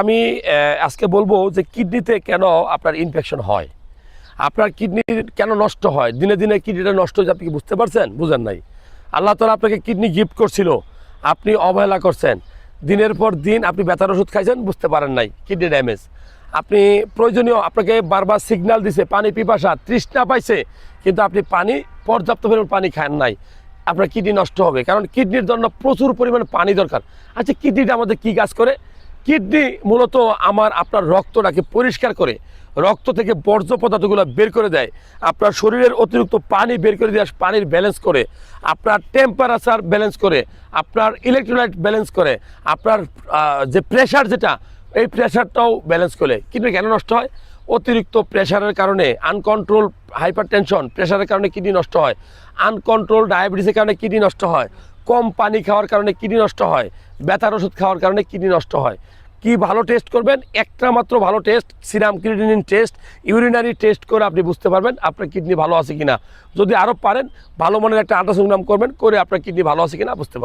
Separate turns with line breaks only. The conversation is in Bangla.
আমি আজকে বলবো যে কিডনিতে কেন আপনার ইনফেকশন হয়, আপনার কিডনি কেন নষ্ট হয়, দিনে দিনে কিডনিটা নষ্ট হয়ে যায়। আপনি কি বুঝতে পারছেন? বুঝেন নাই। আল্লাহ তাআলা আপনাকে কিডনি গিফট করছিল, আপনি অবহেলা করছেন। দিনের পর দিন আপনি ব্যথার ওষুধ খাইছেন, বুঝতে পারেন নাই কিডনি ড্যামেজ। আপনি প্রয়োজনীয় আপনাকে বারবার সিগন্যাল দিছে, পানি পিপাসা তৃষ্ণা পাইছে, কিন্তু আপনি পানি পর্যাপ্ত পরিমাণ পানি খান নাই। আপনার কিডনি নষ্ট হবে, কারণ কিডনির জন্য প্রচুর পরিমাণে পানি দরকার। আচ্ছা, কিডনিটা আমাদের কী কাজ করে? কিডনি মূলত আপনার রক্তটাকে পরিষ্কার করে, রক্ত থেকে বর্জ্য পদার্থগুলো বের করে দেয়, আপনার শরীরের অতিরিক্ত পানি বের করে দিয়ে পানির ব্যালেন্স করে, আপনার টেম্পারেচার ব্যালেন্স করে, আপনার ইলেকট্রোলাইট ব্যালেন্স করে, আপনার যে প্রেশার যেটা, এই প্রেশারটাও ব্যালেন্স করে। কিডনি কেন নষ্ট হয়? অতিরিক্ত প্রেশারের কারণে, আনকন্ট্রোল হাইপার টেনশন প্রেশারের কারণে কিডনি নষ্ট হয়, আনকন্ট্রোল ডায়াবেটিসের কারণে কিডনি নষ্ট হয়, কম পানি খাওয়ার কারণে কিডনি নষ্ট হয়, ব্যথার ওষুধ খাওয়ার কারণে কিডনি নষ্ট হয়। কি ভালো টেস্ট করবেন? একটা মাত্র ভালো test, serum creatinine test, urinary test করে আপনি বুঝতে পারবেন আপনার কিডনি ভালো আছে কিনা। যদি আরও পারেন, ভালো মানের একটা আল্ট্রাসোনোগ্রাম করবেন, করে আপনার কিডনি ভালো আছে কিনা বুঝতে পারবেন।